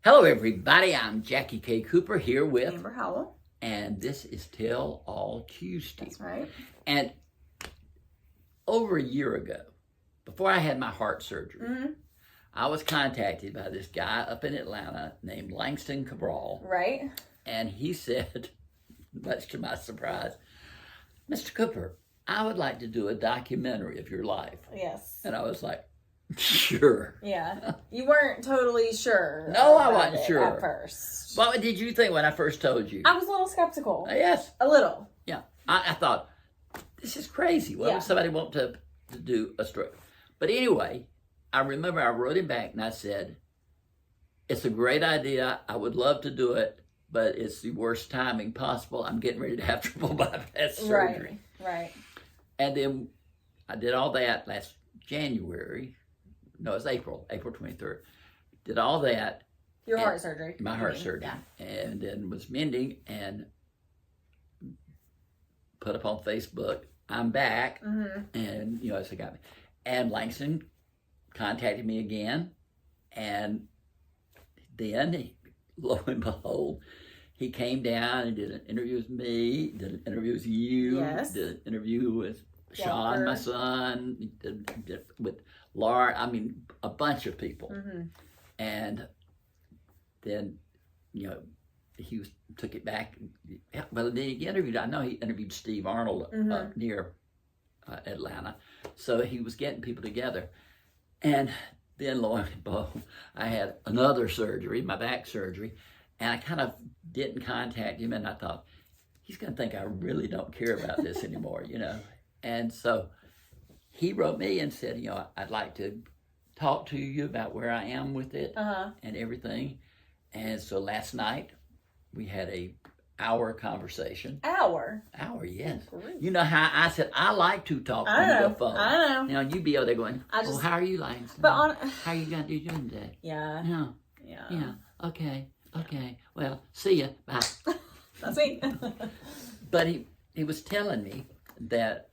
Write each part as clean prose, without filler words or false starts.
Hello, everybody. I'm Jackie K. Cooper here with Amber Howell. And this is Tell All Tuesday. That's right. And over a year ago, before I had my heart surgery, I was contacted by this guy up in Atlanta named Langston Cabral. Right. And he said, much to my surprise, Mr. Cooper, I would like to do a documentary of your life. Yes. And I was like, sure. Yeah. You weren't totally sure. No, I wasn't sure. At first. What did you think when I first told you? I was a little skeptical. Yes. A little. Yeah. I thought, this is crazy. Why would somebody want to do a story? But anyway, I remember I wrote him back and I said, it's a great idea. I would love to do it, but it's the worst timing possible. I'm getting ready to have triple bypass surgery. Right. And then I did all that last January. No, it was April 23rd. Did all that. Your heart surgery. My heart surgery. Yeah. And then was mending and put up on Facebook, I'm back. And, so got me. And Langston contacted me again. And then, lo and behold, he came down and did an interview with me, did an interview with you, did an interview with Sean, my son, did with Laura, a bunch of people. And then, he took it back. Well, then he interviewed, I know he interviewed Steve Arnold near Atlanta. So he was getting people together. And then, lo and behold, I had another surgery, my back surgery, and I kind of didn't contact him, and I thought, he's going to think I really don't care about this anymore, And so he wrote me and said, I'd like to talk to you about where I am with it and everything. And so last night we had a hour conversation. Hour, yes. You know how I said I like to talk on the phone. I know. You be over there going, well, how are you, Langston? But how are you going to do doing today? Yeah. Yeah. Okay. Well, see ya. Bye. That's me. But he was telling me that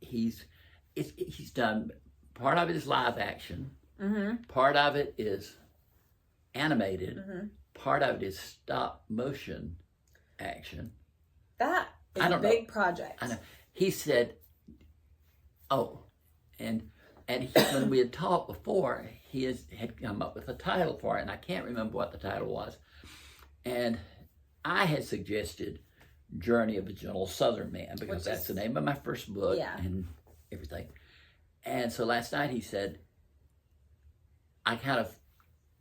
he's done, part of it is live action, part of it is animated, part of it is stop motion action. That is a big project. I know. He said, and when we had talked before, he had come up with a title for it, and I can't remember what the title was. And I had suggested Journey of a Gentle Southern Man, because that's the name of my first book and everything. And so last night he said, I kind of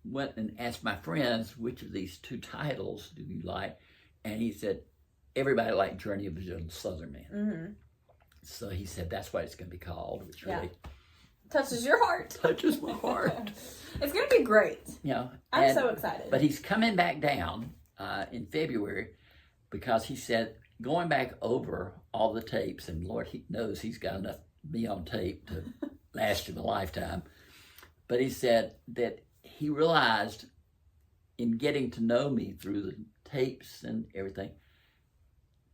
went and asked my friends, which of these two titles do you like? And he said, everybody liked Journey of a Gentle Southern Man. So he said, that's what it's going to be called, which really touches your heart. Touches my heart. It's going to be great. I'm so excited. But he's coming back down in February, because he said, going back over all the tapes, and Lord, he knows he's got enough me on tape to last him a lifetime. But he said that he realized in getting to know me through the tapes and everything,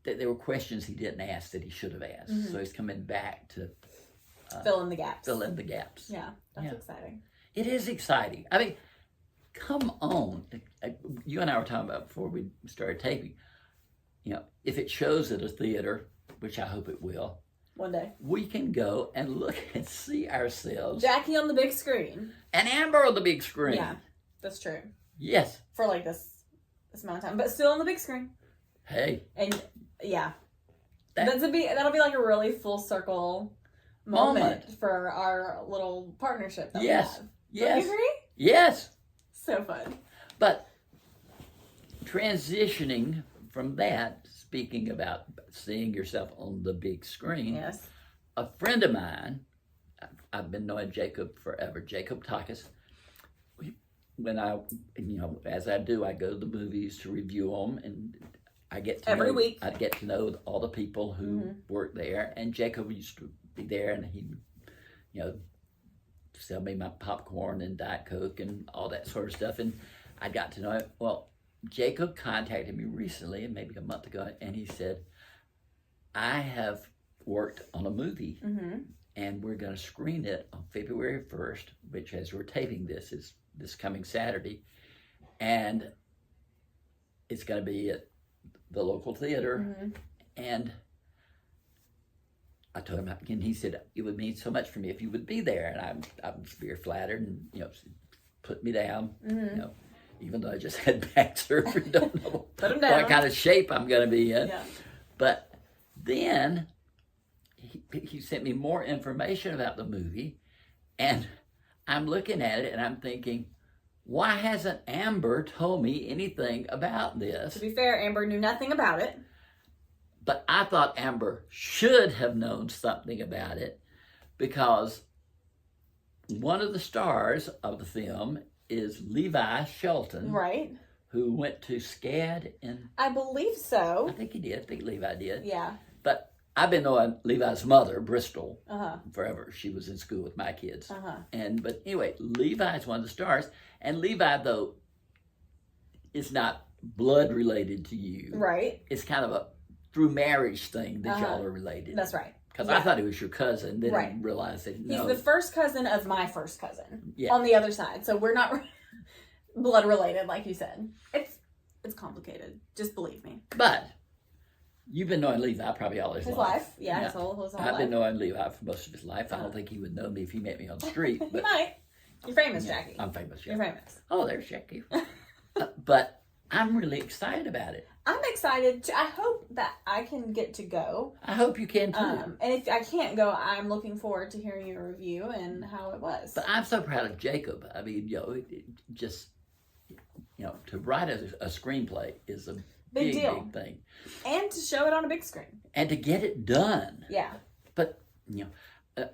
that there were questions he didn't ask that he should have asked. So he's coming back to fill in the gaps. Yeah, that's exciting. It is exciting. Come on. You and I were talking about before we started taping, if it shows at a theater, which I hope it will, one day, we can go and look and see ourselves. Jackie on the big screen. And Amber on the big screen. Yeah, that's true. Yes. For like this amount of time, but still on the big screen. Hey. And that'll be like a really full circle moment for our little partnership that we have. Yes. Do you agree? Yes. So fun. But transitioning from that, speaking about seeing yourself on the big screen, a friend of mine, I've been knowing Jacob forever, Jacob Takis. When I, as I do, I go to the movies to review them, and I get to every week. I get to know all the people who work there, and Jacob used to be there, and he, sell me my popcorn and Diet Coke and all that sort of stuff, and I got to know it. Well, Jacob contacted me recently, maybe a month ago, and he said, I have worked on a movie, and we're going to screen it on February 1st, which as we're taping this is this coming Saturday, and it's going to be at the local theater. And I told him, and he said it would mean so much for me if you would be there, and I was very flattered, and put me down, even though I just had back surgery, don't know what kind of shape I'm going to be in. Yeah. But then he sent me more information about the movie, and I'm looking at it and I'm thinking, why hasn't Amber told me anything about this? To be fair, Amber knew nothing about it. But I thought Amber should have known something about it, because one of the stars of the film is Levi Shelton. Right. Who went to SCAD in... I believe so. I think he did. I think Levi did. Yeah. But I've been knowing Levi's mother, Bristol, forever. She was in school with my kids. But anyway, Levi's one of the stars. And Levi, though, is not blood related to you. Right. It's kind of a through marriage thing that y'all are related. That's right. Because I thought he was your cousin. Then I realized that he's the first cousin of my first cousin on the other side. So we're not blood related, like you said. It's complicated. Just believe me. But you've been knowing Levi probably all his life. Yeah, his whole life. I've been knowing Levi for most of his life. I don't think he would know me if he met me on the street. But, he might. You're famous, Jackie. I'm famous, You're famous. Oh, there's Jackie. But I'm really excited about it. I'm excited. I hope that I can get to go. I hope you can too. And if I can't go, I'm looking forward to hearing your review and how it was. But I'm so proud of Jacob. I mean, to write a screenplay is a big thing. And to show it on a big screen. And to get it done. Yeah. But,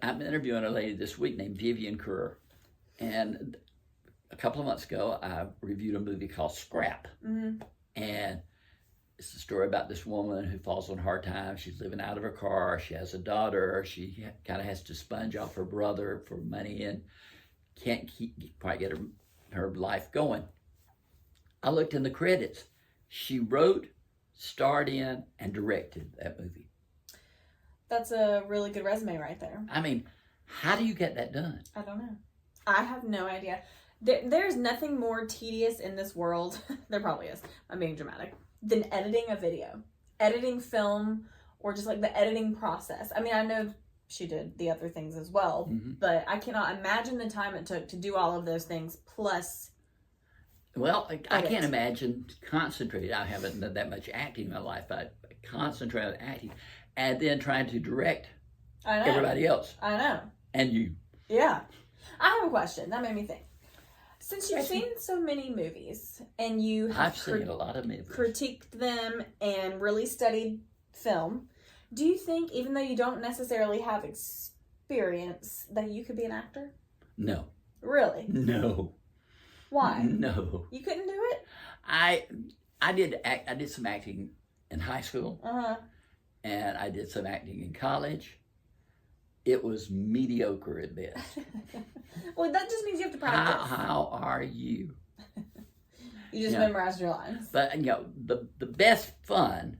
I'm interviewing a lady this week named Vivian Kerr. And a couple of months ago, I reviewed a movie called Scrap. And it's a story about this woman who falls on hard times. She's living out of her car. She has a daughter. She kind of has to sponge off her brother for money and can't quite get her life going. I looked in the credits. She wrote, starred in, and directed that movie. That's a really good resume right there. I mean, how do you get that done? I don't know. I have no idea. There's nothing more tedious in this world. There probably is. I'm being dramatic. Than editing a video. Editing film, or just like the editing process. I mean, I know she did the other things as well, but I cannot imagine the time it took to do all of those things plus... Well, I can't imagine concentrating. I haven't done that much acting in my life. I concentrate on acting and then trying to direct everybody else. I know. And you. Yeah. I have a question. That made me think. Since you've seen so many movies and you have seen a lot of movies, critiqued them and really studied film, do you think, even though you don't necessarily have experience, that you could be an actor? No. Really? No. Why? No. You couldn't do it? I did some acting in high school. And I did some acting in college. It was mediocre at best. Well, that just means you have to practice. How are you? You just memorized your lines. But the best fun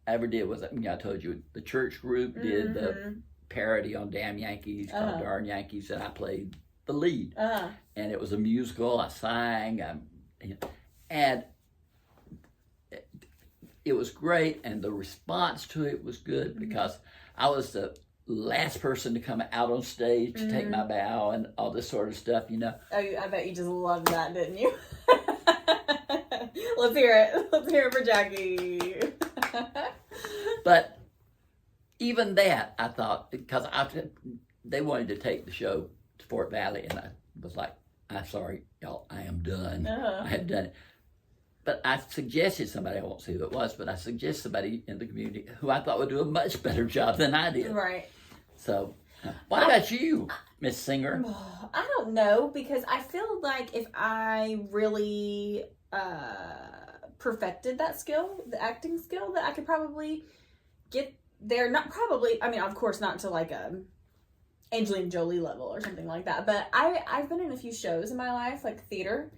I ever did was, I told you, the church group did the parody on Damn Yankees called Darn Yankees, and I played the lead. And it was a musical. I sang, and it was great, and the response to it was good because I was the last person to come out on stage to take my bow and all this sort of stuff, Oh, I bet you just loved that, didn't you? Let's hear it. Let's hear it for Jackie. But even that, I thought, because they wanted to take the show to Fort Valley, and I was like, I'm sorry, y'all, I am done. I have done it. But I suggested somebody, I won't say who it was, but I suggested somebody in the community who I thought would do a much better job than I did. Right. So, what about you, Miss Singer? I don't know, because I feel like if I really perfected that skill, the acting skill, that I could probably get there. Not probably, I mean, of course, not to like a Angelina Jolie level or something like that, but I've been in a few shows in my life, like theater.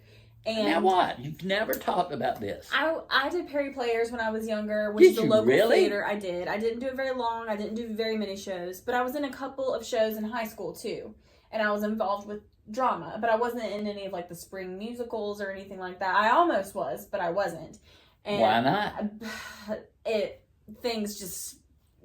And now what? You've never talked about this. I did Perry Players when I was younger, which is a local theater. I did. I didn't do it very long. I didn't do very many shows, but I was in a couple of shows in high school too. And I was involved with drama, but I wasn't in any of like the spring musicals or anything like that. I almost was, but I wasn't. And why not? Things just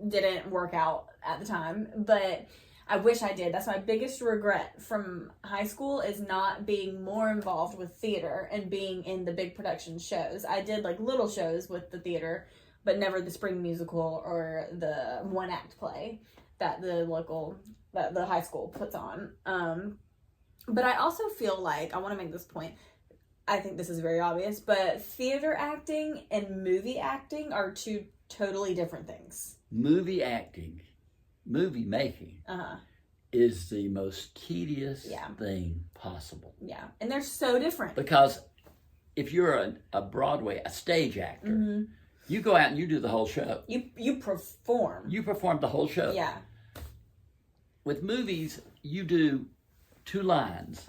didn't work out at the time, but I wish I did. That's my biggest regret from high school, is not being more involved with theater and being in the big production shows. I did like little shows with the theater, but never the spring musical or the one act play that the high school puts on. But I also feel like, I want to make this point, I think this is very obvious, but theater acting and movie acting are two totally different things. Movie acting, movie making is the most tedious thing possible. Yeah, and they're so different. Because if you're a stage actor, you go out and you do the whole show. You perform. You perform the whole show. Yeah. With movies, you do 2 lines.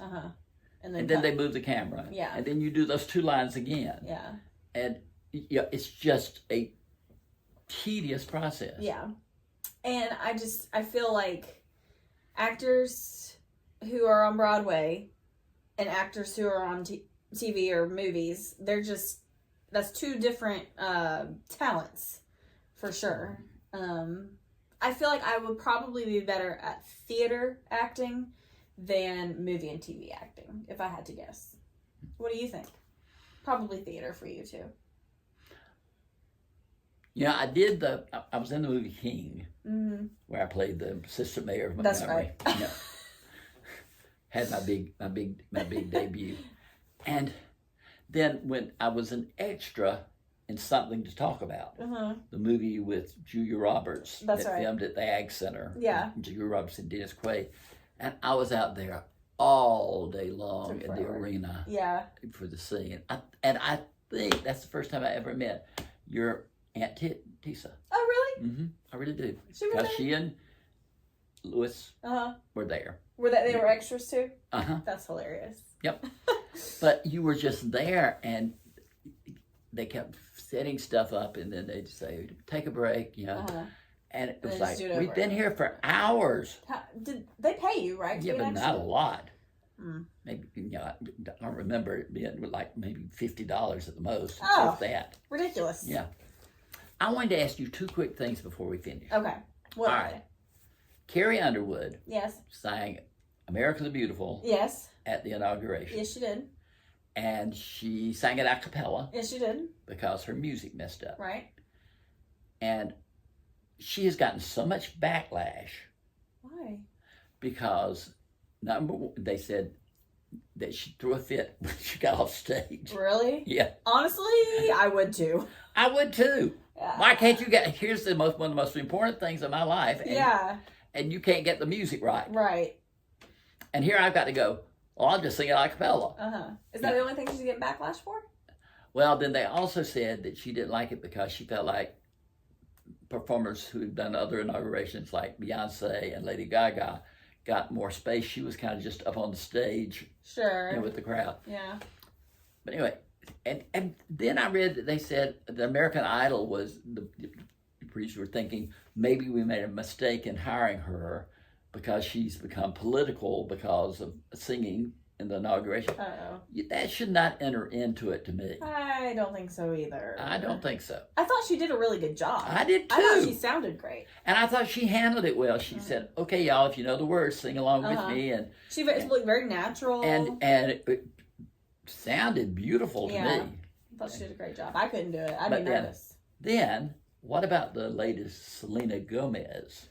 And then they move the camera. Yeah. And then you do those 2 lines again. Yeah. And it's just a tedious process. Yeah. And I feel like actors who are on Broadway and actors who are on TV or movies, that's 2 different talents for sure. I feel like I would probably be better at theater acting than movie and TV acting, if I had to guess. What do you think? Probably theater for you too. Yeah, I was in the movie King, where I played the assistant mayor of Montgomery. That's right. Had my big debut. And then when I was an extra in Something to Talk About, the movie with Julia Roberts That's right. filmed at the Ag Center. Yeah. Julia Roberts and Dennis Quaid. And I was out there all day long in the arena for the scene. I think that's the first time I ever met your Aunt Tisa. Oh, really? Mm-hmm. I really do. Because she and Louis were there. They were extras too? That's hilarious. Yep. But you were just there, and they kept setting stuff up, and then they'd say, take a break, And it was like, we've been here for hours. Did they pay you, right? Yeah, but not a lot. Maybe, I don't remember it being like maybe $50 at the most. Oh, if that. Ridiculous. Yeah. I wanted to ask you 2 quick things before we finish. Okay. What are they? Carrie Underwood sang America the Beautiful at the inauguration. Yes, she did. And she sang it a cappella. Yes, she did. Because her music messed up. Right. And she has gotten so much backlash. Why? Because, number one, they said that she threw a fit when she got off stage. Really? Yeah. Honestly, I would too. I would too. Yeah. Why can't you here's one of the most important things in my life. And, and you can't get the music right. Right. And here I've got to go, well, I'll just sing it a cappella. Is that the only thing she's getting backlash for? Well, then they also said that she didn't like it because she felt like performers who've done other inaugurations like Beyonce and Lady Gaga got more space. She was kind of just up on the stage. Sure. With the crowd. Yeah. But anyway, and then I read that they said the American Idol was, the producers were thinking maybe we made a mistake in hiring her because she's become political because of singing in the inauguration. That should not enter into it to me. I don't think so either. I don't think so. I thought she did a really good job. I did too. I thought she sounded great. And I thought she handled it well. She said, okay, y'all, if you know the words, sing along with me. And she looked very natural. And it sounded beautiful to me. I thought she did a great job. I couldn't do it. I'd be nervous. Then, what about the latest Selena Gomez?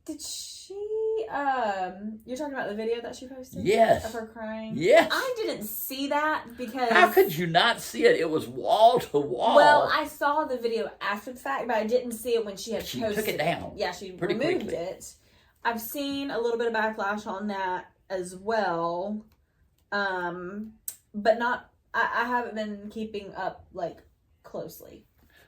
Did she, you're talking about the video that she posted? Yes. Of her crying? Yes. I didn't see that because... How could you not see it? It was wall to wall. Well, I saw the video after the fact, but I didn't see it when she had posted it. She took it down. Yeah, she removed it. I've seen a little bit of backlash on that as well. But not... I haven't been keeping up, closely.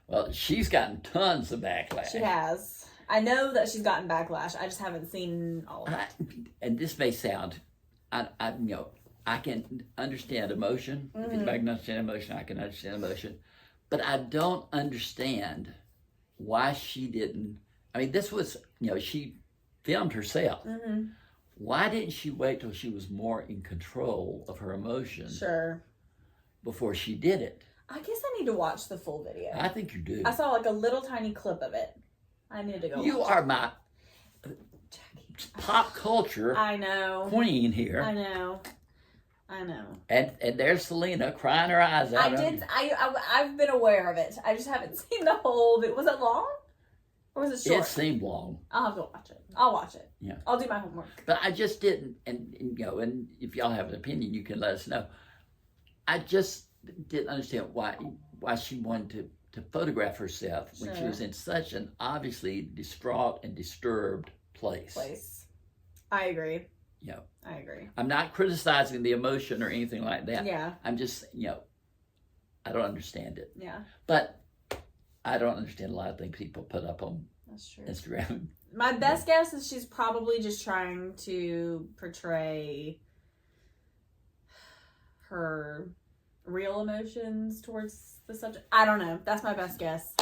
Well, she's gotten tons of backlash. She has. I know that she's gotten backlash. I just haven't seen all of it. And this may sound, I can understand emotion. If anybody can understand emotion, I can understand emotion. But I don't understand why she didn't. I mean, this was, she filmed herself. Why didn't she wait till she was more in control of her emotions Sure. before she did it? I guess I need to watch the full video. I think you do. I saw like a little tiny clip of it. I need to go. You watch are my pop culture I know. queen here. I know. I know. And there's Selena crying her eyes out. I've been aware of it. I just haven't seen the whole. Was it long? Or was it short? It seemed long. I'll have to watch it. I'll watch it. Yeah. I'll do my homework. But I just didn't, and and if y'all have an opinion, you can let us know. I just didn't understand why she wanted to photograph herself when she was in such an obviously distraught and disturbed place. I agree. Yeah. I agree. I'm not criticizing the emotion or anything like that. Yeah. I'm just, I don't understand it. Yeah. But I don't understand a lot of things people put up on That's true. Instagram. My best guess is she's probably just trying to portray her real emotions towards the subject. I don't know. That's my best guess.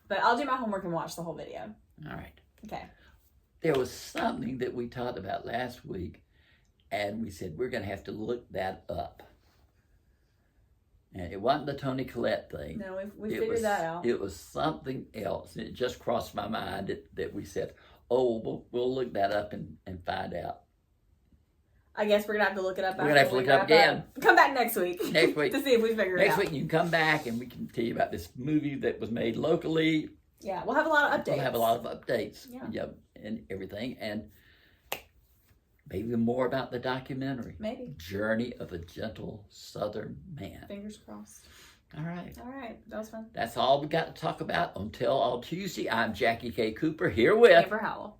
But I'll do my homework and watch the whole video. All right. Okay. There was something that we talked about last week, and we said we're going to have to look that up. And it wasn't the Toni Collette thing. No, we figured that out. It was something else. It just crossed my mind that we said, oh, we'll look that up and find out. I guess we're going to have to look it up. We're going to have to look it up again. Come back next week. Next week. To see if we figure it out. Next week you can come back and we can tell you about this movie that was made locally. Yeah, we'll have a lot of updates. We'll have a lot of updates. Yeah. And everything. And maybe more about the documentary. Maybe. Journey of a Gentle Southern Man. Fingers crossed. All right. All right. That was fun. That's all we got to talk about on Tell All Tuesday. I'm Jackie K. Cooper here with Amber Howell.